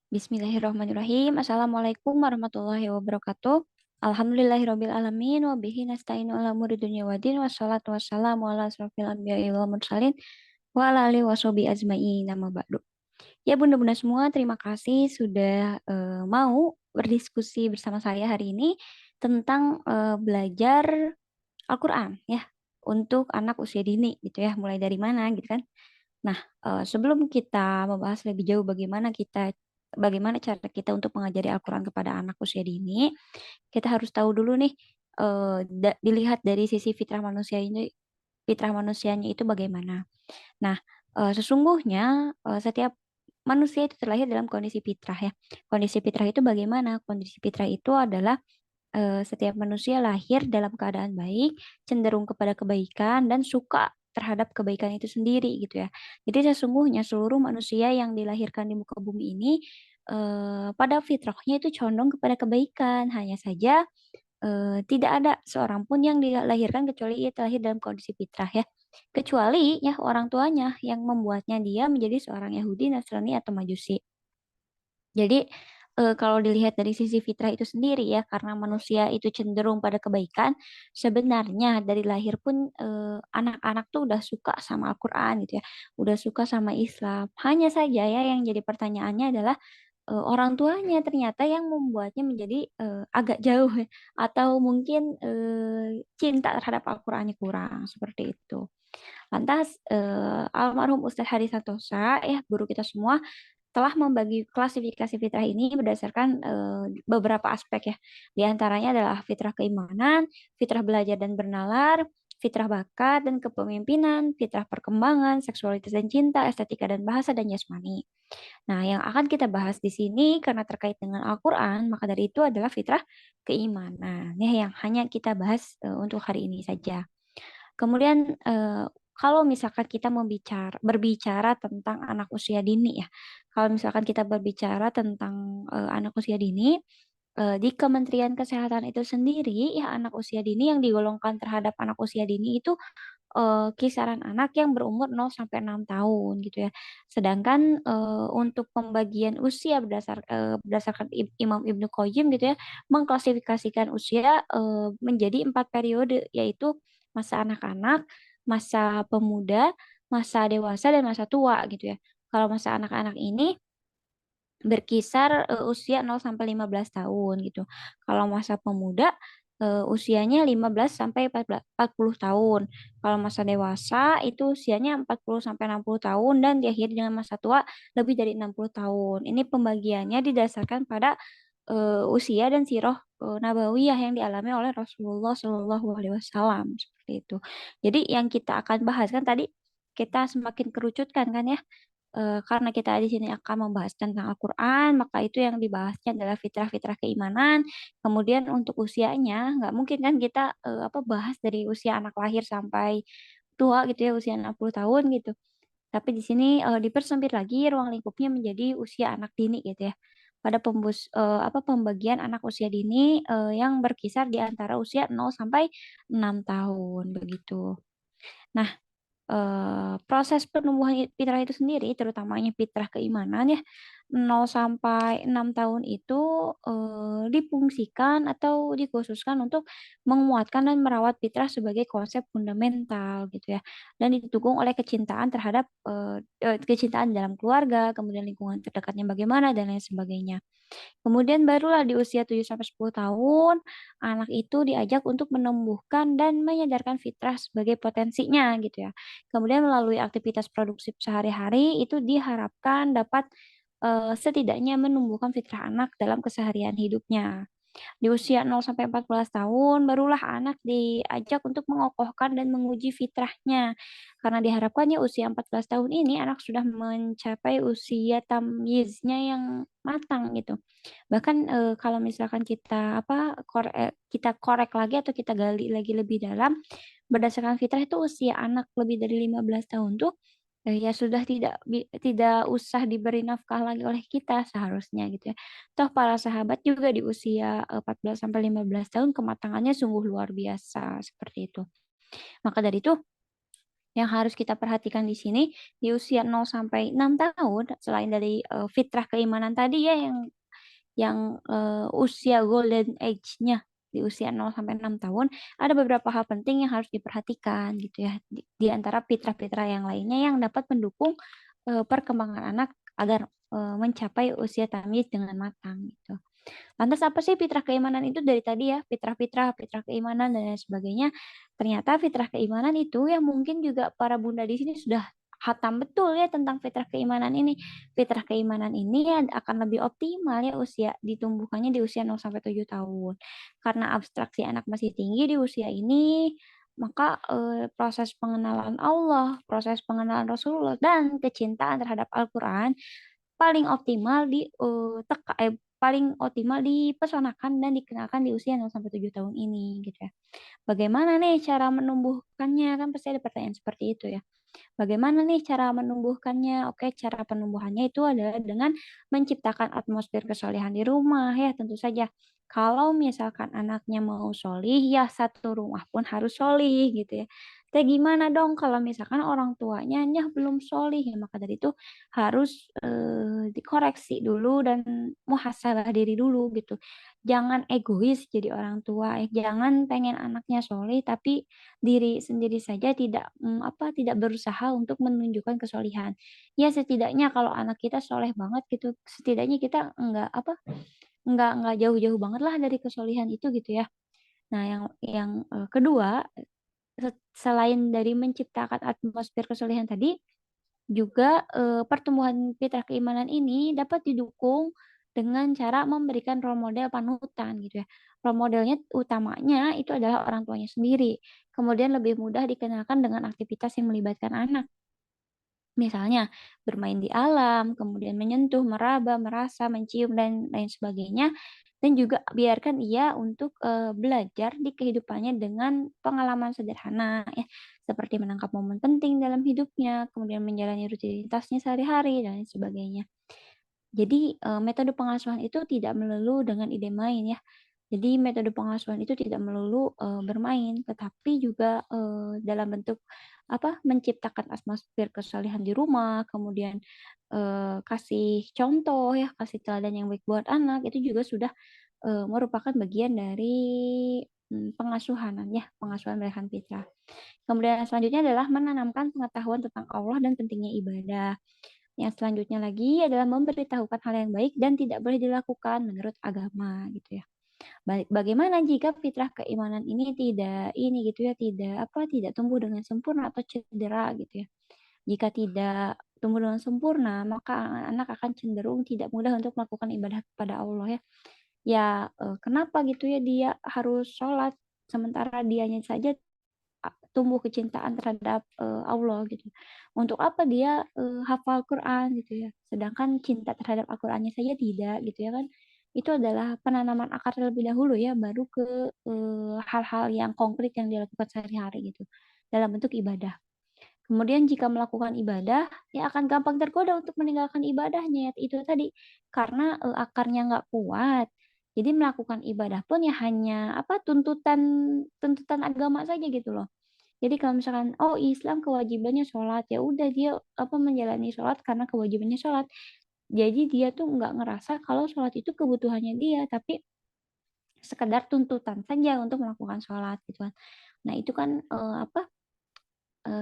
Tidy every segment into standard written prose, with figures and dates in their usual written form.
Bismillahirrahmanirrahim. Assalamualaikum warahmatullahi wabarakatuh. Alhamdulillahirabbil alamin wa bihi nasta'inu ala umuri dunya waddin wassalatu wassalamu ala asrofil anbiya'i wal mursalin wa ala alihi washabihi ajmain. Nama ba'du. Ya bunda-bunda semua, terima kasih sudah mau berdiskusi bersama saya hari ini tentang belajar Al-Qur'an ya untuk anak usia dini gitu ya. Mulai dari mana gitu kan? Nah, sebelum kita membahas lebih jauh bagaimana cara kita untuk mengajari Al-Quran kepada anak usia dini, kita harus tahu dulu nih, dilihat dari sisi fitrah manusianya itu bagaimana. Nah, sesungguhnya setiap manusia itu terlahir dalam kondisi fitrah ya. Kondisi fitrah itu bagaimana? Kondisi fitrah itu adalah setiap manusia lahir dalam keadaan baik, cenderung kepada kebaikan, dan suka terhadap kebaikan itu sendiri gitu ya. Jadi sesungguhnya seluruh manusia yang dilahirkan di muka bumi ini pada fitrahnya itu condong kepada kebaikan. Hanya saja tidak ada seorang pun yang dilahirkan kecuali ia terlahir dalam kondisi fitrah ya. Kecuali ya orang tuanya yang membuatnya dia menjadi seorang Yahudi, Nasrani atau Majusi. Jadi kalau dilihat dari sisi fitrah itu sendiri ya, karena manusia itu cenderung pada kebaikan, sebenarnya dari lahir pun anak-anak tuh udah suka sama Al-Quran gitu ya, udah suka sama Islam. Hanya saja ya yang jadi pertanyaannya adalah orang tuanya ternyata yang membuatnya menjadi agak jauh ya, atau mungkin cinta terhadap Al-Qurannya kurang seperti itu. Lantas almarhum Ustadz Hari Santosa ya guru kita semua telah membagi klasifikasi fitrah ini berdasarkan beberapa aspek ya. Di antaranya adalah fitrah keimanan, fitrah belajar dan bernalar, fitrah bakat dan kepemimpinan, fitrah perkembangan, seksualitas dan cinta, estetika dan bahasa, dan jasmani. Nah, yang akan kita bahas di sini karena terkait dengan Al-Quran, maka dari itu adalah fitrah keimanan. Ya, yang hanya kita bahas untuk hari ini saja. Kemudian kalau misalkan kita berbicara tentang anak usia dini ya, kalau misalkan kita berbicara tentang anak usia dini, di Kementerian Kesehatan itu sendiri ya anak usia dini yang digolongkan terhadap anak usia dini itu kisaran anak yang berumur 0 sampai 6 tahun gitu ya. Sedangkan untuk pembagian usia berdasarkan Imam Ibnu Qayyim gitu ya, mengklasifikasikan usia menjadi 4 periode, yaitu masa anak-anak, masa pemuda, masa dewasa, dan masa tua gitu ya. Kalau masa anak-anak ini berkisar usia 0 sampai 15 tahun gitu. Kalau masa pemuda usianya 15 sampai 40 tahun. Kalau masa dewasa itu usianya 40 sampai 60 tahun dan diakhiri dengan masa tua lebih dari 60 tahun. Ini pembagiannya didasarkan pada usia dan sirah nabawiyah yang dialami oleh Rasulullah Shallallahu Alaihi Wasallam seperti itu. Jadi yang kita akan bahas kan tadi kita semakin kerucutkan kan ya. Karena kita di sini akan membahas tentang Al-Quran, maka itu yang dibahasnya adalah fitrah-fitrah keimanan. Kemudian untuk usianya, nggak mungkin kan kita bahas dari usia anak lahir sampai tua gitu ya, usia 60 tahun gitu. Tapi di sini dipersempit lagi ruang lingkupnya menjadi usia anak dini gitu ya. Pada pembagian anak usia dini yang berkisar di antara usia 0 sampai 6 tahun begitu. Nah, proses penumbuhan fitrah itu sendiri, terutamanya fitrah keimanan ya, 0 sampai 6 tahun itu difungsikan atau dikhususkan untuk menguatkan dan merawat fitrah sebagai konsep fundamental gitu ya, dan didukung oleh kecintaan terhadap kecintaan dalam keluarga, kemudian lingkungan terdekatnya bagaimana dan lain sebagainya. Kemudian barulah di usia 7 sampai 10 tahun, anak itu diajak untuk menumbuhkan dan menyadarkan fitrah sebagai potensinya gitu ya. Kemudian melalui aktivitas produksi sehari-hari itu diharapkan dapat setidaknya menumbuhkan fitrah anak dalam keseharian hidupnya. Di usia 0 sampai 14 tahun, barulah anak diajak untuk mengokohkan dan menguji fitrahnya. Karena diharapkannya usia 14 tahun ini anak sudah mencapai usia tamyiznya yang matang gitu. Bahkan kalau misalkan kita korek lagi atau kita gali lagi lebih dalam, berdasarkan fitrah itu usia anak lebih dari 15 tahun tuh ya sudah tidak usah diberi nafkah lagi oleh kita seharusnya gitu ya. Toh para sahabat juga di usia 14 sampai 15 tahun kematangannya sungguh luar biasa seperti itu. Maka dari itu Yang harus kita perhatikan di sini di usia 0 sampai 6 tahun selain dari fitrah keimanan tadi ya yang usia golden age-nya di usia 0 sampai 6 tahun, ada beberapa hal penting yang harus diperhatikan gitu ya. Di antara fitrah-fitrah yang lainnya yang dapat mendukung perkembangan anak agar mencapai usia tamyiz dengan matang gitu. Lantas apa sih fitrah keimanan itu dari tadi ya, fitrah-fitrah, fitrah keimanan dan lain sebagainya. Ternyata fitrah keimanan itu yang mungkin juga para bunda di sini sudah hatam betul ya tentang fitrah keimanan ini. Fitrah keimanan ini ya akan lebih optimal ya usia ditumbuhkannya di usia 0 sampai 7 tahun. Karena abstraksi anak masih tinggi di usia ini, maka proses pengenalan Allah, proses pengenalan Rasulullah dan kecintaan terhadap Al-Qur'an paling optimal paling optimal dipesonakan dan dikenalkan di usia 0 sampai 7 tahun ini gitu ya. Bagaimana nih cara menumbuhkannya? Kan pasti ada pertanyaan seperti itu ya. Bagaimana nih cara menumbuhkannya? Oke, cara penumbuhannya itu adalah dengan menciptakan atmosfer kesolehan di rumah ya tentu saja. Kalau misalkan anaknya mau solih, ya satu rumah pun harus solih gitu ya. Tapi gimana dong kalau misalkan orang tuanya nyah belum solih ya maka dari itu harus dikoreksi dulu dan muhasabah diri dulu gitu. Jangan egois jadi orang tua, jangan pengen anaknya solih tapi diri sendiri saja tidak berusaha untuk menunjukkan kesolihan. Ya setidaknya kalau anak kita soleh banget gitu, setidaknya kita enggak jauh-jauh banget lah dari kesolihan itu gitu ya. Nah, yang kedua, selain dari menciptakan atmosfer kesolihan tadi, juga pertumbuhan fitrah keimanan ini dapat didukung dengan cara memberikan role model panutan gitu ya. Role modelnya utamanya itu adalah orang tuanya sendiri. Kemudian lebih mudah dikenalkan dengan aktivitas yang melibatkan anak. Misalnya bermain di alam, kemudian menyentuh, meraba, merasa, mencium dan lain sebagainya. Dan juga biarkan ia untuk belajar di kehidupannya dengan pengalaman sederhana ya, seperti menangkap momen penting dalam hidupnya, kemudian menjalani rutinitasnya sehari-hari dan lain sebagainya. Jadi metode pengasuhan itu tidak melulu dengan ide main ya. Jadi metode pengasuhan itu tidak melulu bermain, tetapi juga dalam bentuk menciptakan atmosfer kesalehan di rumah, kemudian kasih contoh ya, kasih teladan yang baik buat anak itu juga sudah merupakan bagian dari pengasuhanan ya, pengasuhan berikan fitrah. Kemudian yang selanjutnya adalah menanamkan pengetahuan tentang Allah dan pentingnya ibadah. Yang selanjutnya lagi adalah memberitahukan hal yang baik dan tidak boleh dilakukan menurut agama gitu ya. Bagaimana jika fitrah keimanan ini tidak tumbuh dengan sempurna atau cedera gitu ya. Jika tidak tumbuh dengan sempurna, maka anak akan cenderung tidak mudah untuk melakukan ibadah kepada Allah ya. Ya, kenapa gitu ya dia harus sholat sementara dianya saja tumbuh kecintaan terhadap Allah gitu. Untuk apa dia hafal Quran gitu ya. Sedangkan cinta terhadap Al-Qur'annya saja tidak gitu ya kan. Itu adalah penanaman akar terlebih dahulu ya baru ke hal-hal yang konkret yang dilakukan sehari-hari gitu dalam bentuk ibadah. Kemudian jika melakukan ibadah, ya akan gampang tergoda untuk meninggalkan ibadahnya, itu tadi, karena akarnya nggak kuat. Jadi melakukan ibadah pun ya hanya tuntutan tuntutan agama saja gitu loh. Jadi kalau misalkan, oh Islam kewajibannya sholat, ya udah dia menjalani sholat karena kewajibannya sholat. Jadi dia tuh nggak ngerasa kalau sholat itu kebutuhannya dia, tapi sekedar tuntutan saja untuk melakukan sholat gitu kan. Nah itu kan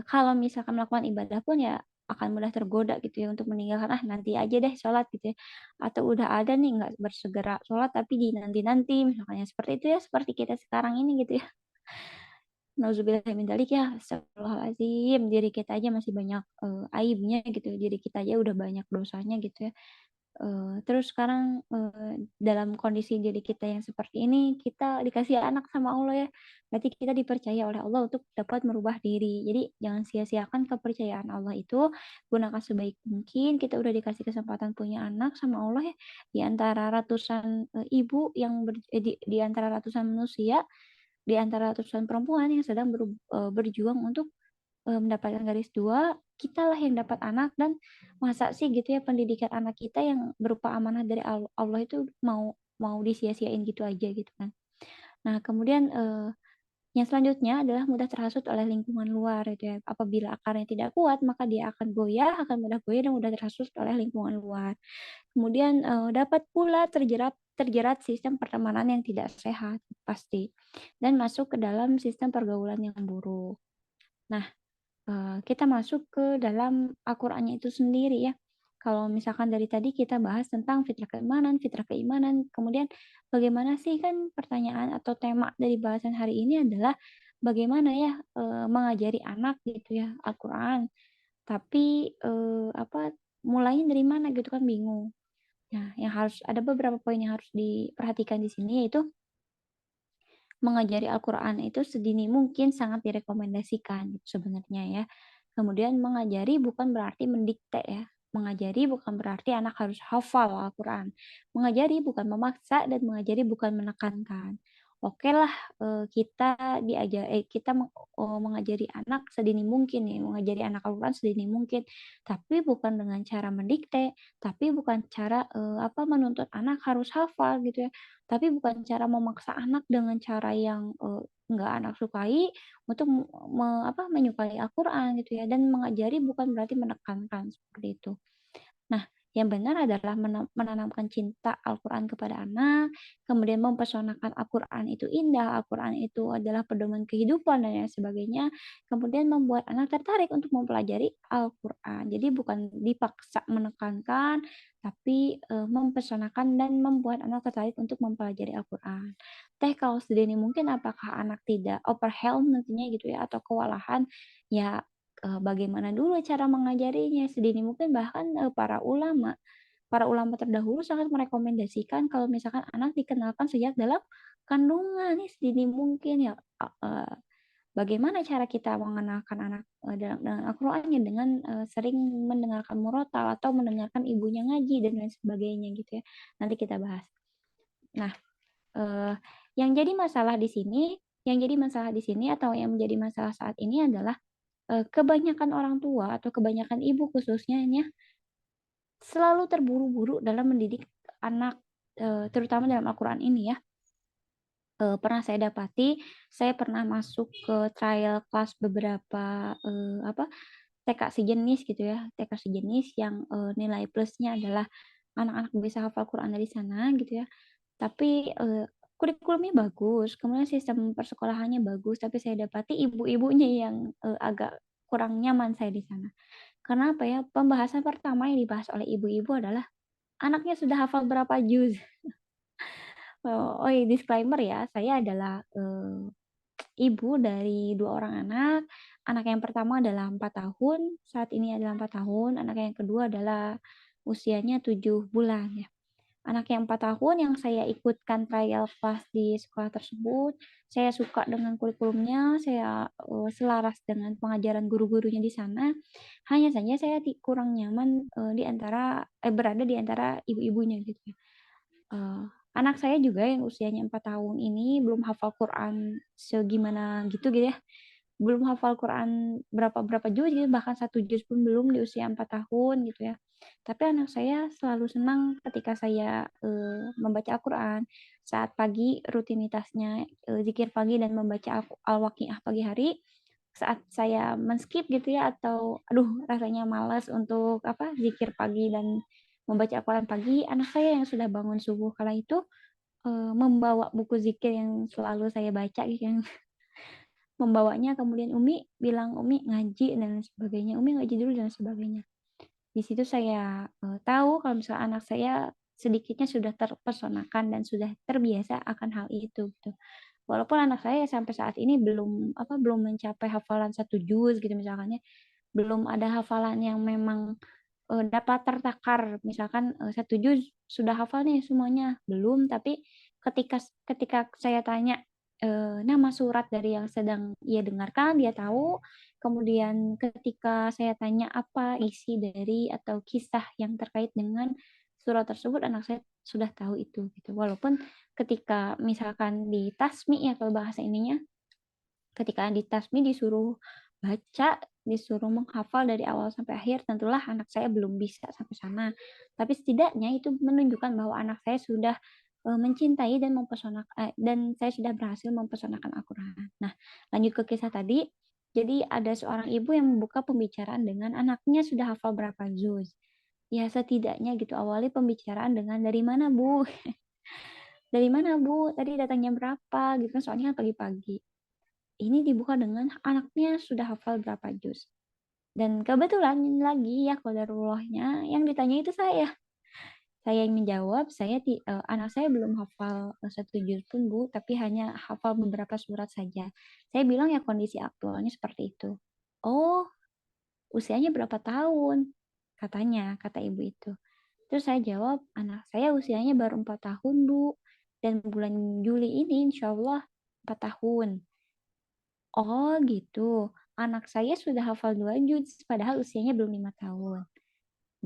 kalau misalkan melakukan ibadah pun ya akan mudah tergoda gitu ya untuk meninggalkan, "Ah, nanti aja deh sholat," gitu ya. Atau udah ada nih nggak bersegera sholat tapi di nanti-nanti misalnya seperti itu ya, seperti kita sekarang ini gitu ya. Nauzubillah min dzalik ya, astagfirullahaladzim, diri kita aja masih banyak aibnya gitu, diri kita aja udah banyak dosanya gitu ya. Terus sekarang dalam kondisi diri kita yang seperti ini, kita dikasih anak sama Allah ya, berarti kita dipercaya oleh Allah untuk dapat merubah diri. Jadi jangan sia-siakan kepercayaan Allah itu, gunakan sebaik mungkin. Kita udah dikasih kesempatan punya anak sama Allah ya, di antara ratusan ibu di antara ratusan manusia, di antara ratusan perempuan yang sedang berjuang untuk mendapatkan garis dua, kitalah yang dapat anak dan masa sih gitu ya pendidikan anak kita yang berupa amanah dari Allah itu mau mau disia-siain gitu aja gitu kan. Nah, kemudian Yang selanjutnya adalah mudah terhasut oleh lingkungan luar gitu ya. Apabila akarnya tidak kuat, maka dia akan goyah, akan mudah goyah dan mudah terhasut oleh lingkungan luar. Kemudian dapat pula terjerat terjerat sistem pertemanan yang tidak sehat pasti dan masuk ke dalam sistem pergaulan yang buruk. Nah, kita masuk ke dalam Al-Qur'annya itu sendiri ya. Kalau misalkan dari tadi kita bahas tentang fitrah keimanan, kemudian bagaimana sih kan pertanyaan atau tema dari bahasan hari ini adalah bagaimana ya mengajari anak gitu ya Al-Qur'an. Tapi apa mulainya dari mana gitu kan bingung. Nah, yang harus ada beberapa poin yang harus diperhatikan di sini yaitu mengajari Al-Qur'an itu sedini mungkin sangat direkomendasikan gitu sebenarnya ya. Kemudian mengajari bukan berarti mendikte ya. Mengajari bukan berarti anak harus hafal Al-Qur'an. Mengajari bukan memaksa dan mengajari bukan menekankan. Oke lah kita mengajari anak sedini mungkin ya, mengajari anak Al-Qur'an sedini mungkin, tapi bukan dengan cara mendikte, tapi bukan cara menuntut anak harus hafal gitu ya. Tapi bukan cara memaksa anak dengan cara yang enggak anak sukai untuk menyukai Al-Qur'an gitu ya, dan mengajari bukan berarti menekankan, seperti itu. Nah, yang benar adalah menanamkan cinta Al-Qur'an kepada anak, kemudian mempersoalkan Al-Qur'an itu indah, Al-Qur'an itu adalah pedoman kehidupan dan lain sebagainya, kemudian membuat anak tertarik untuk mempelajari Al-Qur'an. Jadi bukan dipaksa menekankan, tapi mempersanakan dan membuat anak tertarik untuk mempelajari Al-Qur'an. Kalau sedini mungkin apakah anak tidak overwhelmed nantinya gitu ya atau kewalahan, ya bagaimana dulu cara mengajarinya sedini mungkin bahkan para ulama terdahulu sangat merekomendasikan kalau misalkan anak dikenalkan sejak dalam kandungan nih sedini mungkin ya bagaimana cara kita mengenalkan anak dengan Al-Qur'annya dengan sering mendengarkan murotal atau mendengarkan ibunya ngaji dan lain sebagainya gitu ya. Nanti kita bahas. Nah, eee, yang jadi masalah di sini atau yang menjadi masalah saat ini adalah kebanyakan orang tua atau kebanyakan ibu khususnya selalu terburu-buru dalam mendidik anak, terutama dalam Al-Qur'an ini ya. Pernah saya dapati, saya pernah masuk ke trial class beberapa, TK sejenis gitu ya, TK sejenis yang, nilai plusnya adalah anak-anak bisa hafal Quran dari sana gitu ya. Tapi, kurikulumnya bagus, kemudian sistem persekolahannya bagus, tapi saya dapati ibu-ibunya yang, agak kurang nyaman saya di sana. Karena apa ya, pembahasan pertama yang dibahas oleh ibu-ibu adalah anaknya sudah hafal berapa juz. Oh iya disclaimer ya, saya adalah, ibu dari 2 orang anak. Anak yang pertama adalah 4 tahun, saat ini adalah 4 tahun, anak yang kedua adalah usianya 7 bulan ya. Anak yang 4 tahun yang saya ikutkan trial class di sekolah tersebut, saya suka dengan kurikulumnya, saya, selaras dengan pengajaran guru-gurunya di sana. Hanya saja saya kurang nyaman, berada di antara ibu-ibunya gitu ya. Eee, Anak saya juga yang usianya 4 tahun ini belum hafal Quran segimana gitu ya. Belum hafal Quran berapa juz gitu, bahkan 1 juz pun belum di usia 4 tahun gitu ya. Tapi anak saya selalu senang ketika saya, membaca Al-Quran. Saat pagi rutinitasnya, zikir pagi dan membaca Al-Waqiah pagi hari, saat saya men-skip gitu ya atau aduh rasanya malas untuk zikir pagi dan membaca Al-Quran pagi, anak saya yang sudah bangun subuh kala itu, membawa buku zikir yang selalu saya baca gitu yang membawanya, kemudian Umi bilang, "Umi ngaji," dan lain sebagainya, "Umi ngaji dulu," dan sebagainya. Di situ saya, tahu kalau misalnya anak saya sedikitnya sudah terpersona,kan dan sudah terbiasa akan hal itu gitu. Walaupun anak saya sampai saat ini belum mencapai hafalan 1 juz gitu misalkan ya, belum ada hafalan yang memang, dapat tertakar misalkan, 1 juz sudah hafal nih semuanya, belum, tapi ketika saya tanya, nama surat dari yang sedang ia dengarkan, dia tahu. Kemudian ketika saya tanya apa isi dari atau kisah yang terkait dengan surat tersebut, anak saya sudah tahu itu gitu. Walaupun ketika misalkan di tasmi ya kalau bahasa ininya, ketika di tasmi disuruh baca, disuruh menghafal dari awal sampai akhir, tentulah anak saya belum bisa sampai sana. Tapi setidaknya itu menunjukkan bahwa anak saya sudah mencintai dan dan saya sudah berhasil mempersonalkan Al-Quran. Nah, lanjut ke kisah tadi. Jadi ada seorang ibu yang membuka pembicaraan dengan anaknya sudah hafal berapa juz. Ya setidaknya gitu awali pembicaraan dengan dari mana Bu? Dari mana Bu? Tadi datangnya berapa? Gitu kan soalnya pagi-pagi. Ini dibuka dengan anaknya sudah hafal berapa juz. Dan kebetulan lagi ya qadarullahnya yang ditanya itu saya. Saya yang menjawab, anak saya belum hafal satu juz pun Bu, tapi hanya hafal beberapa surat saja. Saya bilang ya kondisi aktualnya seperti itu. Oh, usianya berapa tahun? Katanya, kata ibu itu. Terus saya jawab, anak saya usianya baru 4 tahun Bu. Dan bulan Juli ini insya Allah 4 tahun. Oh gitu, anak saya sudah hafal 2 juz, padahal usianya belum 5 tahun.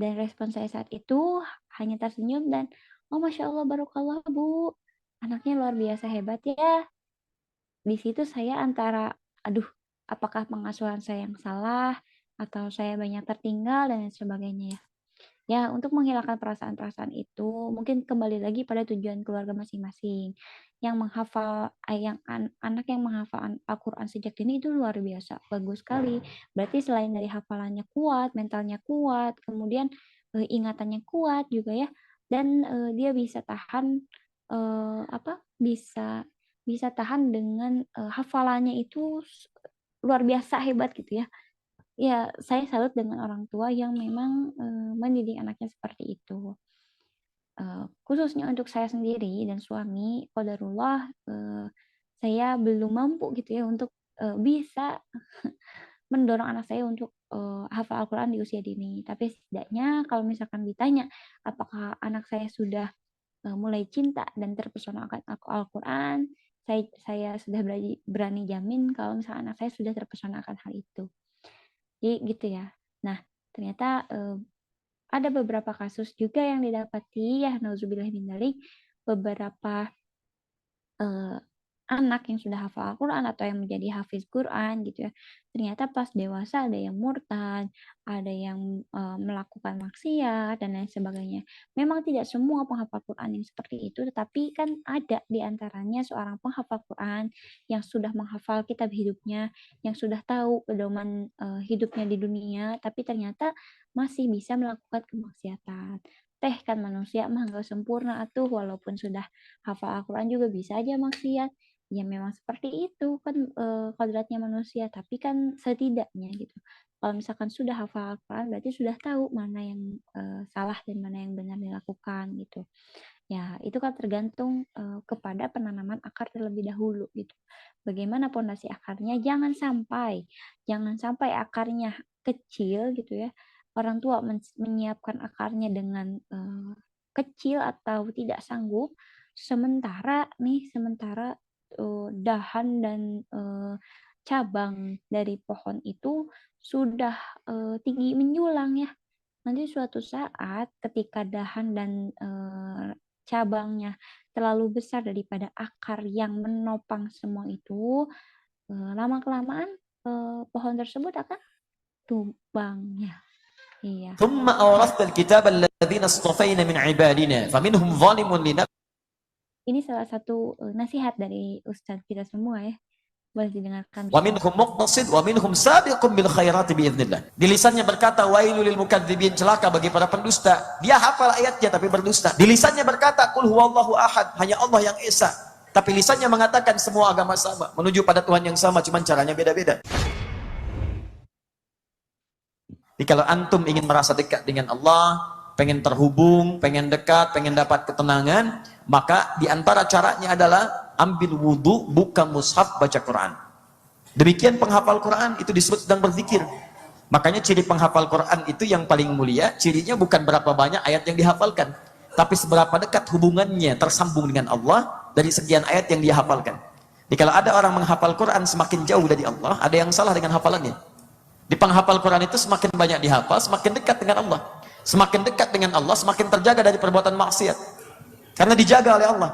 Dan respon saya saat itu hanya tersenyum dan, oh Masya Allah, barokallah Bu. Anaknya luar biasa hebat ya. Di situ saya antara, aduh, apakah pengasuhan saya yang salah, atau saya banyak tertinggal, dan lain sebagainya ya. Ya, untuk menghilangkan perasaan-perasaan itu, mungkin kembali lagi pada tujuan keluarga masing-masing. Yang menghafal, anak yang menghafal Al-Quran sejak dini itu luar biasa, bagus sekali. Berarti selain dari hafalannya kuat, mentalnya kuat, kemudian ingatannya kuat juga ya, dan dia bisa tahan bisa bisa tahan dengan hafalannya itu luar biasa hebat gitu ya. Ya, saya salut dengan orang tua yang memang mendidik anaknya seperti itu. Khususnya untuk saya sendiri dan suami, qadarullah saya belum mampu gitu ya untuk bisa mendorong anak saya untuk hafal Al-Quran di usia dini. Tapi setidaknya kalau misalkan ditanya apakah anak saya sudah mulai cinta dan terpesona akan Al-Quran, saya sudah berani jamin kalau misalnya anak saya sudah terpesona akan hal itu. Jadi gitu ya. Nah, ternyata ada beberapa kasus juga yang didapati ya nauzubillah min dzalik, beberapa eh, anak yang sudah hafal Al-Quran atau yang menjadi hafiz Quran gitu ya, ternyata pas dewasa ada yang murtad, ada yang melakukan maksiat dan lain sebagainya. Memang tidak semua penghafal Quran yang seperti itu, tetapi kan ada di antaranya seorang penghafal Quran yang sudah menghafal kitab hidupnya, yang sudah tahu pedoman hidupnya di dunia, tapi ternyata masih bisa melakukan kemaksiatan. Teh kan manusia mah nggak sempurna atuh, walaupun sudah hafal Al-Quran juga bisa aja maksiat. Ya memang seperti itu kan kodratnya manusia, tapi kan setidaknya gitu. Kalau misalkan sudah hafal Al-Quran berarti sudah tahu mana yang salah dan mana yang benar dilakukan gitu. Ya, itu kan tergantung kepada penanaman akar terlebih dahulu gitu. Bagaimana pondasi akarnya? Jangan sampai akarnya kecil gitu ya. Orang tua menyiapkan akarnya dengan kecil atau tidak sanggup, sementara dahan dan cabang dari pohon itu sudah tinggi menjulang ya. Nanti suatu saat ketika dahan dan cabangnya terlalu besar daripada akar yang menopang semua itu, lama-kelamaan pohon tersebut akan tumbang ya. Iya. ثم أورثنا الكتاب الذين اصطفينا من عبادنا فمنهم ظالم لنفسه. Ini salah satu nasihat dari Ustadz kita semua ya. Boleh didengarkan. ومنهم مقتصد ومنهم سابق بالخيرات بإذن الله. Di lisannya berkata wailul lil mukadzibin, celaka bagi para pendusta. Dia hafal ayatnya tapi berdusta. Di lisannya berkata qul huwallahu ahad, hanya Allah yang esa. Tapi lisannya mengatakan semua agama sama, menuju pada Tuhan yang sama, cuman caranya beda-beda. Jadi kalau antum ingin merasa dekat dengan Allah, pengen terhubung, pengen dekat, pengen dapat ketenangan, maka diantara caranya adalah ambil wudhu, buka mushaf, baca Quran. Demikian penghafal Quran itu disebut sedang berzikir. Makanya ciri penghafal Quran itu yang paling mulia, cirinya bukan berapa banyak ayat yang dihafalkan, tapi seberapa dekat hubungannya tersambung dengan Allah dari sekian ayat yang dia hafalkan. Jadi kalau ada orang menghafal Quran semakin jauh dari Allah, ada yang salah dengan hafalannya. Di penghafal Quran itu semakin banyak dihafal, semakin dekat dengan Allah. Semakin dekat dengan Allah, semakin terjaga dari perbuatan maksiat. Karena dijaga oleh Allah.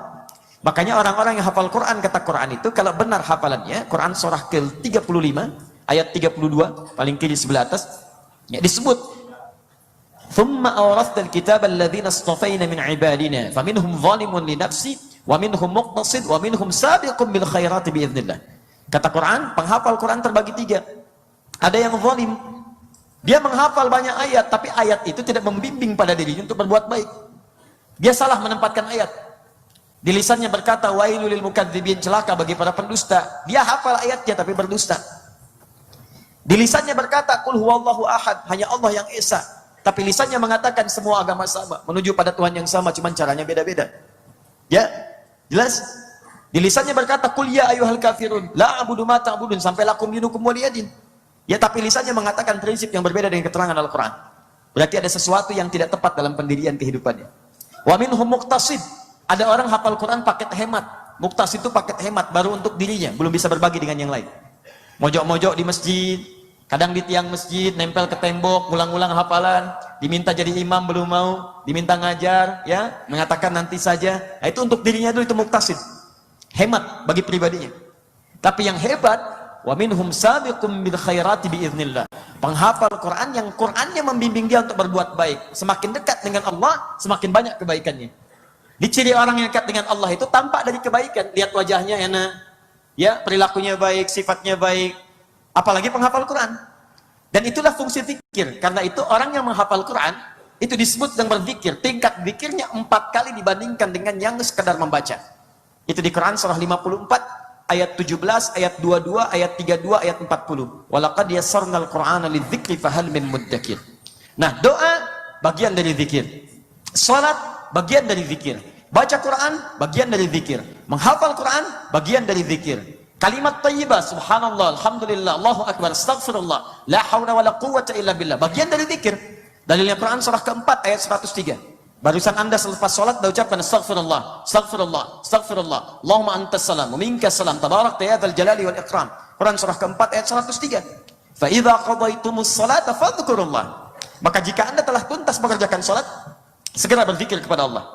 Makanya orang-orang yang hafal Quran, kata Quran itu, kalau benar hafalannya, Quran surah ke-35, ayat 32, paling kiri sebelah atas, ya, disebut, Thumma awrathna al-kitaba alladhina istafayna min ibadina faminhum zalimun li nafsi wa minhum muqtasid wa minhum sabiqun bil khairati biiznillah. Kata Quran, penghafal Quran terbagi tiga. Ada yang zalim, dia menghafal banyak ayat, tapi ayat itu tidak membimbing pada dirinya untuk berbuat baik. Dia salah menempatkan ayat. Di lisannya berkata, wailul lil mukadzibin, celaka bagi para pendusta. Dia hafal ayatnya tapi berdusta. Di lisannya berkata, qul huwallahu ahad, hanya Allah yang esa. Tapi lisannya mengatakan semua agama sama, menuju pada Tuhan yang sama, cuman caranya beda-beda. Ya, jelas? Di lisannya berkata, qul ya ayyuhal kafirun, la a'budu ma ta'budun, sampai lakum dinukum waliyadin. Ya, tapi lisannya mengatakan prinsip yang berbeda dengan keterangan Al-Quran. Berarti ada sesuatu yang tidak tepat dalam pendirian kehidupannya. Wa minhum muqtasid, ada orang hafal Quran paket hemat. Muqtasid itu paket hemat baru untuk dirinya, belum bisa berbagi dengan yang lain. Mojok-mojok di masjid, kadang di tiang masjid, nempel ke tembok, ulang-ulang hafalan, diminta jadi imam belum mau, diminta ngajar, ya, mengatakan nanti saja. Nah, itu untuk dirinya dulu, itu muqtasid. Hemat bagi pribadinya. Tapi yang hebat, wa minhum sabiqum bil khairati biiznillah. Penghafal Quran yang Qurannya membimbing dia untuk berbuat baik. Semakin dekat dengan Allah, semakin banyak kebaikannya. Diciri orang yang dekat dengan Allah itu tampak dari kebaikan. Lihat wajahnya enak, ya, perilakunya baik, sifatnya baik. Apalagi penghafal Quran. Dan itulah fungsi zikir. Karena itu orang yang menghafal Quran itu disebut sedang berzikir. Tingkat zikirnya 4 kali dibandingkan dengan yang sekedar membaca. Itu di Quran surah 54 ayat 17, ayat 22, ayat 32, ayat 40. Walaqad yassarnal Qur'ana lidzikri fahal min muddakir. Nah, doa bagian dari zikir. Salat bagian dari zikir. Baca Quran bagian dari zikir. Menghafal Quran bagian dari zikir. Kalimat thayyibah, subhanallah, alhamdulillah, Allahu akbar, astaghfirullah, la haula wala quwwata illa billah, bagian dari zikir. Dalilnya Quran surah keempat ayat 103. Barusan Anda selepas sholat dah ucapkan astaghfirullah, astaghfirullah, astaghfirullah, Allahumma antas salam, wa minkas salam, tabarakta ya dzal jalali wal ikram. Quran surah keempat ayat 103. Fa idza qadaitumus salata fadhkurullah. Maka jika Anda telah tuntas mengerjakan sholat, segera berzikir kepada Allah.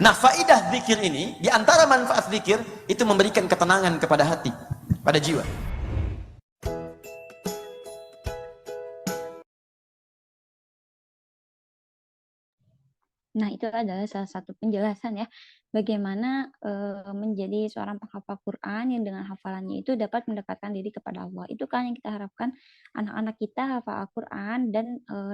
Nah, faidah zikir ini, di antara manfaat zikir itu memberikan ketenangan kepada hati, pada jiwa. Nah, itu adalah salah satu penjelasan ya, bagaimana menjadi seorang penghafal Quran yang dengan hafalannya itu dapat mendekatkan diri kepada Allah. Itu kan yang kita harapkan anak-anak kita hafal Al-Quran dan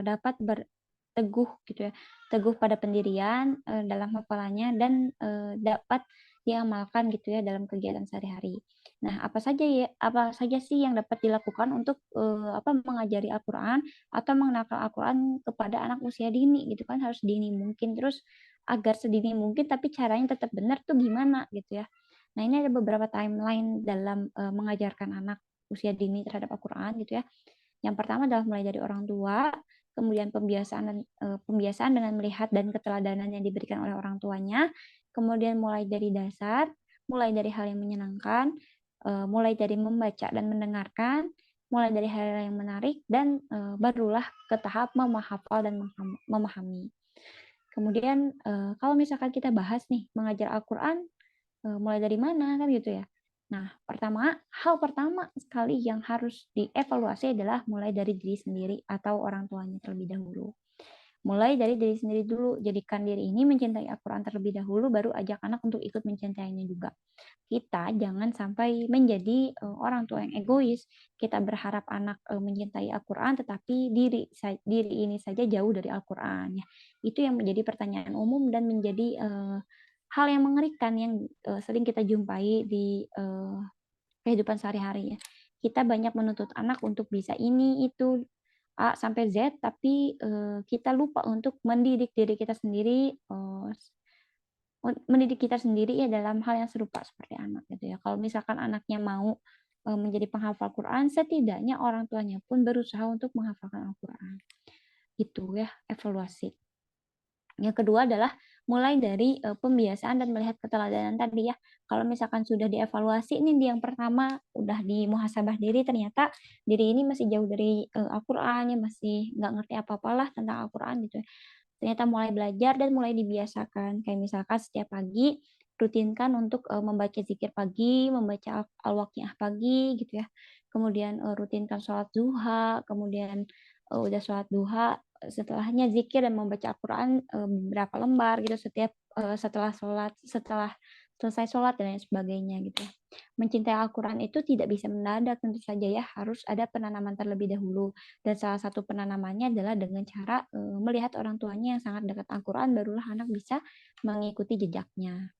dapat berteguh gitu ya, teguh pada pendirian dalam hafalannya dan dapat diamalkan gitu ya dalam kegiatan sehari-hari. Nah, apa saja sih yang dapat dilakukan untuk mengajari Al-Quran atau mengenalkan Al-Quran kepada anak usia dini gitu kan, harus dini mungkin, terus agar sedini mungkin tapi caranya tetap benar tuh gimana gitu ya. Nah, ini ada beberapa timeline dalam mengajarkan anak usia dini terhadap Al-Quran gitu ya. Yang pertama adalah mulai dari orang tua, kemudian pembiasaan dengan melihat dan keteladanan yang diberikan oleh orang tuanya, kemudian mulai dari dasar, mulai dari hal yang menyenangkan, mulai dari membaca dan mendengarkan, mulai dari hal yang menarik, dan barulah ke tahap menghafal dan memahami. Kemudian kalau misalkan kita bahas nih mengajar Al-Quran, mulai dari mana kan gitu ya. Nah, hal pertama sekali yang harus dievaluasi adalah mulai dari diri sendiri atau orang tuanya terlebih dahulu. Mulai dari diri sendiri dulu, jadikan diri ini mencintai Al-Quran terlebih dahulu, baru ajak anak untuk ikut mencintainya juga. Kita jangan sampai menjadi orang tua yang egois. Kita berharap anak mencintai Al-Quran, tetapi diri ini saja jauh dari Al-Quran. Ya. Itu yang menjadi pertanyaan umum dan menjadi hal yang mengerikan yang sering kita jumpai di kehidupan sehari-hari ya. Kita banyak menuntut anak untuk bisa ini, itu, A sampai Z, tapi kita lupa untuk mendidik diri kita sendiri, ya dalam hal yang serupa seperti anak gitu ya. Kalau misalkan anaknya mau menjadi penghafal Quran, setidaknya orang tuanya pun berusaha untuk menghafalkan Al-Quran. Itu ya evaluasi. Yang kedua adalah mulai dari pembiasaan dan melihat keteladanan tadi ya. Kalau misalkan sudah dievaluasi, ini yang pertama udah dimuhasabah diri, ternyata diri ini masih jauh dari Al-Quran, ya masih nggak ngerti apa-apalah tentang Al-Quran gitu ya. Ternyata mulai belajar dan mulai dibiasakan. Kayak misalkan setiap pagi rutinkan untuk membaca zikir pagi, membaca al-waqiah pagi gitu ya. Kemudian rutinkan sholat duha, kemudian udah sholat duha, setelahnya zikir dan membaca Al-Quran berapa lembar gitu setiap setelah selesai sholat dan lain sebagainya gitu ya. Mencintai Al-Quran itu tidak bisa mendadak, tentu saja ya harus ada penanaman terlebih dahulu, dan salah satu penanamannya adalah dengan cara melihat orang tuanya yang sangat dekat Al-Quran, barulah anak bisa mengikuti jejaknya.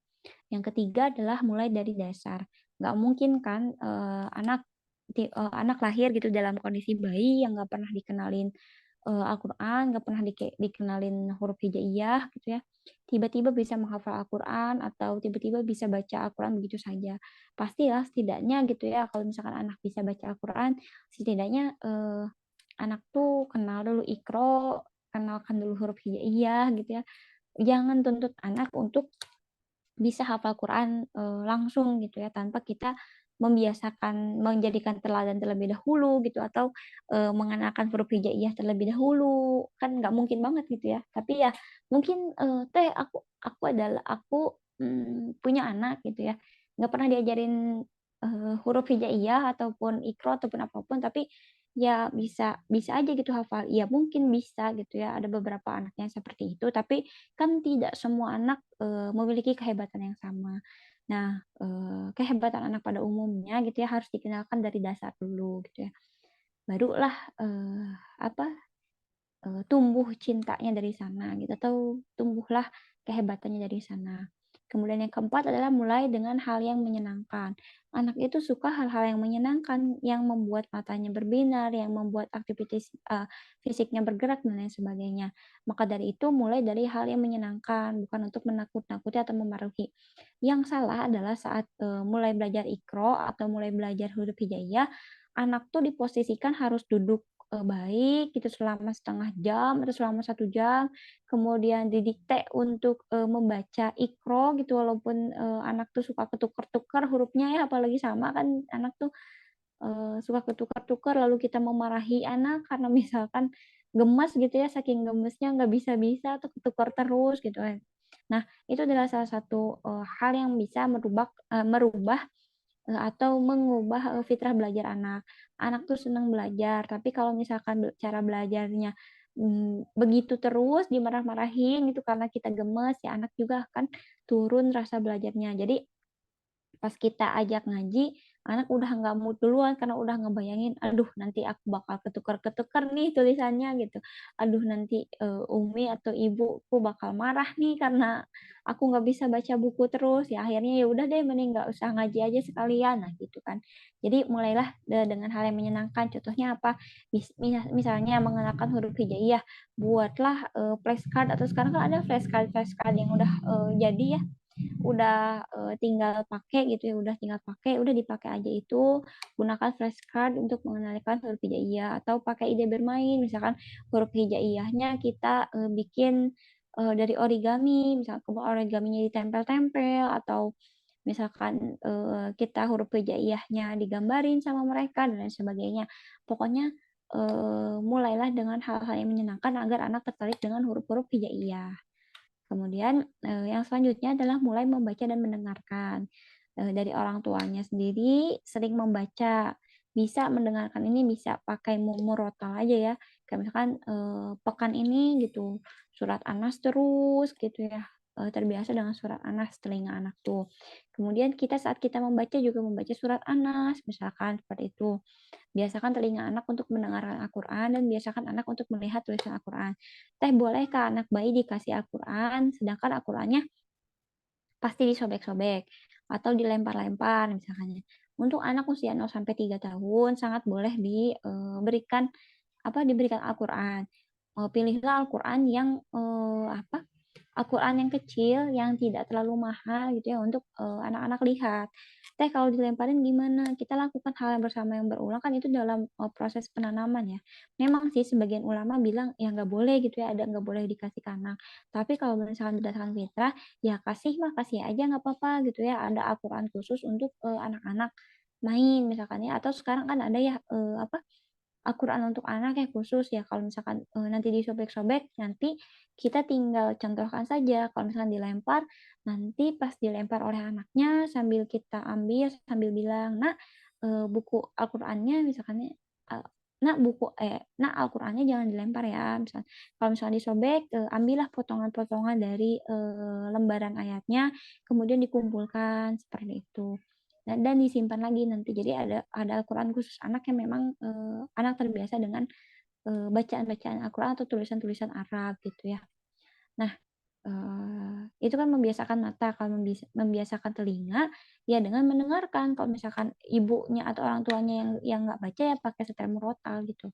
Yang ketiga adalah mulai dari dasar. Nggak mungkin kan anak lahir gitu dalam kondisi bayi yang nggak pernah dikenalin Al-Quran, nggak pernah dikenalin huruf hijaiyah gitu ya. Tiba-tiba bisa menghafal Al-Quran atau tiba-tiba bisa baca Al-Quran begitu saja. Pastilah setidaknya gitu ya, kalau misalkan anak bisa baca Al-Quran, setidaknya anak tuh kenal dulu Iqra, kenalkan dulu huruf hijaiyah gitu ya. Jangan tuntut anak untuk bisa hafal Quran langsung gitu ya, tanpa kita membiasakan menjadikan teladan terlebih dahulu gitu, atau mengenalkan huruf hijaiyah terlebih dahulu, kan nggak mungkin banget gitu ya. Tapi ya mungkin teh aku punya anak gitu ya, nggak pernah diajarin huruf hijaiyah ataupun ikro ataupun apapun, tapi ya bisa bisa aja gitu hafal. Ya mungkin bisa gitu ya, ada beberapa anaknya seperti itu, tapi kan tidak semua anak memiliki kehebatan yang sama. Nah, kehebatan anak pada umumnya gitu ya harus dikenalkan dari dasar dulu gitu ya. Barulah apa tumbuh cintanya dari sana gitu, atau tumbuhlah kehebatannya dari sana. Kemudian yang keempat adalah mulai dengan hal yang menyenangkan. Anak itu suka hal-hal yang menyenangkan, yang membuat matanya berbinar, yang membuat aktivitas fisiknya bergerak dan lain sebagainya. Maka dari itu mulai dari hal yang menyenangkan, bukan untuk menakut-nakuti atau memarahi. Yang salah adalah saat mulai belajar ikro atau mulai belajar huruf hijaiyah, anak tuh diposisikan harus duduk baik gitu selama setengah jam atau selama 1 jam, kemudian didikte untuk membaca ikro gitu, walaupun anak tuh suka ketukar-tukar hurufnya ya, apalagi sama kan anak tuh suka ketukar-tukar, lalu kita memarahi anak karena misalkan gemes gitu ya, saking gemesnya nggak bisa-bisa atau ketukar terus gitu kan. Nah, itu adalah salah satu hal yang bisa merubah atau mengubah fitrah belajar anak. Anak tuh senang belajar, tapi kalau misalkan cara belajarnya begitu terus dimarah-marahin gitu karena kita gemes, ya anak juga akan turun rasa belajarnya. Jadi pas kita ajak ngaji, anak udah nggak mood duluan karena udah ngebayangin, aduh nanti aku bakal ketukar-ketukar nih tulisannya gitu. Aduh nanti Umi atau ibuku bakal marah nih karena aku nggak bisa baca buku terus. Ya akhirnya ya udah deh, mending nggak usah ngaji aja sekalian, nah gitu kan. Jadi mulailah dengan hal yang menyenangkan. Contohnya apa? Misalnya mengenalkan huruf hijaiyah, buatlah flashcard, atau sekarang kan ada flashcard yang udah jadi ya, udah tinggal pakai gitu ya, udah dipakai aja itu. Gunakan flashcard untuk mengenalkan huruf hijaiyah, atau pakai ide bermain, misalkan huruf hijaiyahnya kita bikin dari origami, misalkan origaminya ditempel-tempel, atau misalkan kita huruf hijaiyahnya digambarin sama mereka dan lain sebagainya. Pokoknya mulailah dengan hal-hal yang menyenangkan agar anak tertarik dengan huruf-huruf hijaiyah. Kemudian yang selanjutnya adalah mulai membaca dan mendengarkan. Dari orang tuanya sendiri sering membaca, bisa mendengarkan ini bisa pakai murotal aja ya. Kayak misalkan pekan ini gitu surat Anas terus gitu ya. Terbiasa dengan surat Anas telinga anak tuh. Kemudian kita saat kita membaca juga membaca surat Anas, misalkan seperti itu. Biasakan telinga anak untuk mendengarkan Al-Quran dan biasakan anak untuk melihat tulisan Al-Quran. Teh, bolehkah anak bayi dikasih Al-Quran, sedangkan Al-Qurannya pasti disobek-sobek atau dilempar-lempar misalnya. Untuk anak usia 0 sampai 3 tahun sangat boleh diberikan Al-Quran. Pilihlah Al-Quran yang Al-Quran yang kecil yang tidak terlalu mahal gitu ya, untuk anak-anak lihat. Teh, kalau dilemparin gimana? Kita lakukan hal yang bersama yang berulang, kan itu dalam proses penanaman ya. Memang sih sebagian ulama bilang ya nggak boleh gitu ya, ada nggak boleh dikasih ke anak. Tapi kalau misalkan berdasarkan fitrah, ya kasih mah kasih aja nggak apa-apa gitu ya. Ada Al-Quran khusus untuk anak-anak main misalkan ya, atau sekarang kan ada ya Al-Quran untuk anak ya khusus ya. Kalau misalkan nanti disobek-sobek, nanti kita tinggal contohkan saja. Kalau misalkan dilempar, nanti pas dilempar oleh anaknya sambil kita ambil sambil bilang, "Nak, buku Al-Qur'annya misalkan nak Al-Qur'annya jangan dilempar ya. Kalau misalnya disobek, ambillah potongan-potongan dari lembaran ayatnya, kemudian dikumpulkan seperti itu. Dan disimpan lagi nanti. Jadi ada Al-Qur'an khusus anak yang memang anak terbiasa dengan bacaan-bacaan Al-Qur'an atau tulisan-tulisan Arab gitu ya. Nah, itu kan membiasakan mata, kalau membiasakan telinga ya dengan mendengarkan. Kalau misalkan ibunya atau orang tuanya yang nggak baca ya pakai setel murotal gitu.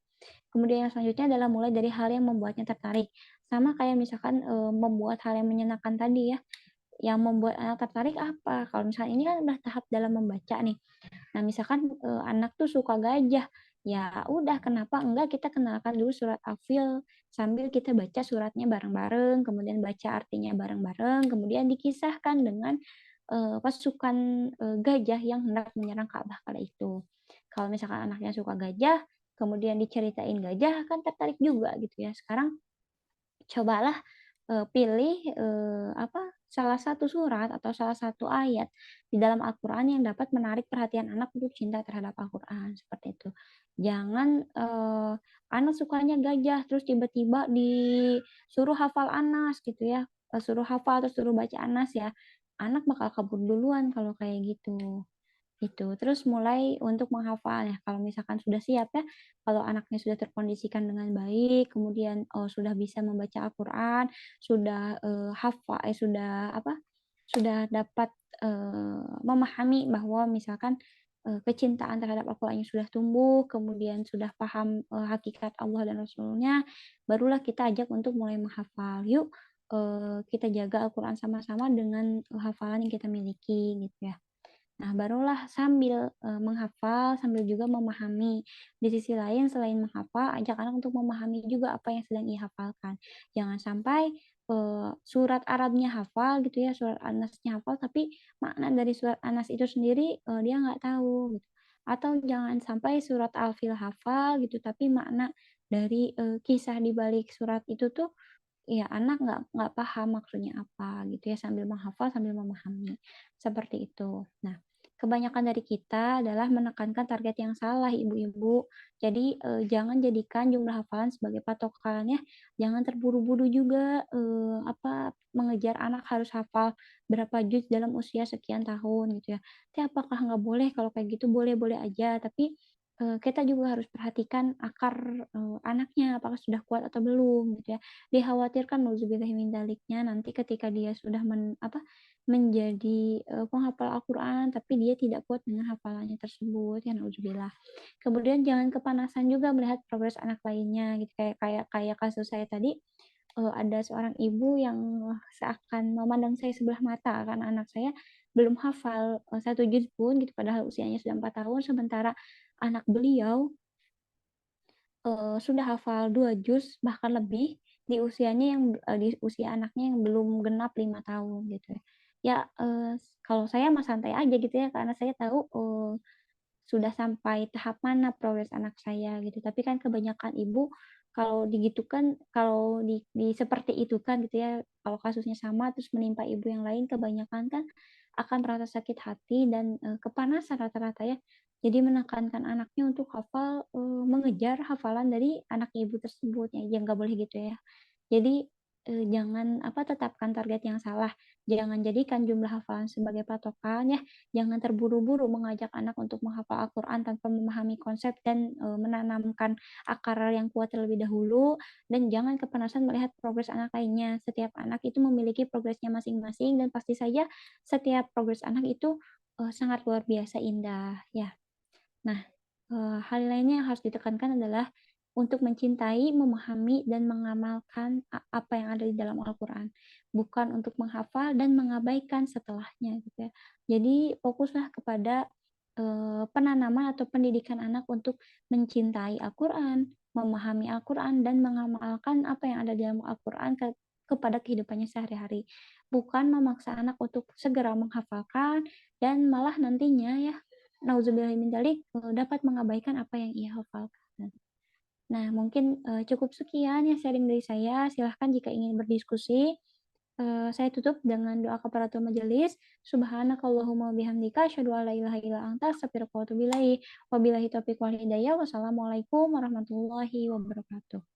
Kemudian yang selanjutnya adalah mulai dari hal yang membuatnya tertarik. Sama kayak misalkan membuat hal yang menyenangkan tadi ya. Yang membuat anak tertarik apa? Kalau misalnya ini kan udah tahap dalam membaca nih. Nah, misalkan anak tuh suka gajah, ya udah kenapa enggak kita kenalkan dulu surat Al-Fil sambil kita baca suratnya bareng-bareng, kemudian baca artinya bareng-bareng, kemudian dikisahkan dengan pasukan gajah yang hendak menyerang Ka'bah kala itu. Kalau misalkan anaknya suka gajah, kemudian diceritain gajah kan tertarik juga gitu ya. Sekarang cobalah pilih salah satu surat atau salah satu ayat di dalam Al-Quran yang dapat menarik perhatian anak untuk cinta terhadap Al-Quran seperti itu. Jangan anak sukanya gajah terus tiba-tiba disuruh hafal Anas gitu ya, suruh hafal terus suruh baca Anas ya, anak bakal kabur duluan kalau kayak gitu. Itu. Terus mulai untuk menghafal ya. Kalau misalkan sudah siap ya, kalau anaknya sudah terkondisikan dengan baik, kemudian sudah bisa membaca Al-Qur'an, sudah sudah dapat memahami bahwa misalkan kecintaan terhadap Al-Qur'an sudah tumbuh, kemudian sudah paham hakikat Allah dan Rasulnya, barulah kita ajak untuk mulai menghafal. Yuk kita jaga Al-Qur'an sama-sama dengan hafalan yang kita miliki gitu ya. Nah, barulah sambil menghafal, sambil juga memahami. Di sisi lain, selain menghafal, ajak anak untuk memahami juga apa yang sedang ia hafalkan. Jangan sampai surat Arabnya hafal gitu ya, surat Anasnya hafal, tapi makna dari surat Anas itu sendiri dia nggak tahu. Gitu. Atau jangan sampai surat Al-Fil hafal gitu, tapi makna dari kisah di balik surat itu tuh ya anak nggak paham maksudnya apa gitu ya, sambil menghafal sambil memahami seperti itu. Nah, kebanyakan dari kita adalah menekankan target yang salah ibu-ibu. Jadi jangan jadikan jumlah hafalan sebagai patokan ya. Jangan terburu-buru juga mengejar anak harus hafal berapa juz dalam usia sekian tahun gitu ya. Tapi apakah nggak boleh? Kalau kayak gitu boleh-boleh aja. Tapi kita juga harus perhatikan akar anaknya apakah sudah kuat atau belum gitu ya. Dikhawatirkan nauzubillahi min daliknya nanti ketika dia sudah menjadi penghafal Al-Qur'an tapi dia tidak kuat dengan hafalannya tersebut ya nauzubillah. Kemudian jangan kepanasan juga melihat progres anak lainnya gitu kayak kayak kayak kasus saya tadi ada seorang ibu yang seakan memandang saya sebelah mata karena anak saya belum hafal satu juz pun gitu padahal usianya sudah 4 tahun sementara anak beliau sudah hafal 2 juz bahkan lebih di usianya di usia anaknya yang belum genap 5 tahun gitu ya. Ya, kalau saya mah santai aja gitu ya karena saya tahu, sudah sampai tahap mana progres anak saya gitu. Tapi kan kebanyakan ibu kalau digitukan, kalau di seperti itu kan gitu ya, kalau kasusnya sama terus menimpa ibu yang lain kebanyakan kan akan merasa sakit hati dan kepanasan rata-rata ya. Jadi menekankan anaknya untuk hafal, mengejar hafalan dari anak ibu tersebut ya, nggak boleh gitu ya. Jadi jangan tetapkan target yang salah, jangan jadikan jumlah hafalan sebagai patokan ya, jangan terburu-buru mengajak anak untuk menghafal Al-Qur'an tanpa memahami konsep dan menanamkan akar yang kuat terlebih dahulu, dan jangan kepanasan melihat progres anak lainnya. Setiap anak itu memiliki progresnya masing-masing dan pasti saja setiap progres anak itu sangat luar biasa indah ya. Nah, hal lainnya yang harus ditekankan adalah untuk mencintai, memahami, dan mengamalkan apa yang ada di dalam Al-Quran. Bukan untuk menghafal dan mengabaikan setelahnya. Gitu ya. Jadi fokuslah kepada penanaman atau pendidikan anak untuk mencintai Al-Quran, memahami Al-Quran, dan mengamalkan apa yang ada di dalam Al-Quran kepada kehidupannya sehari-hari. Bukan memaksa anak untuk segera menghafalkan dan malah nantinya ya nauzubillahi min dzalik dapat mengabaikan apa yang ia hafalkan. Nah, mungkin cukup sekian ya sharing dari saya. Silahkan jika ingin berdiskusi. Saya tutup dengan doa kafaratul majelis. Subhanakallahumma wabihamdika asyhadu an la ilaha illa anta astaghfiruka wa atubu ilaik. Wabillahi taufiq wal hidayah. Wassalamualaikum warahmatullahi wabarakatuh.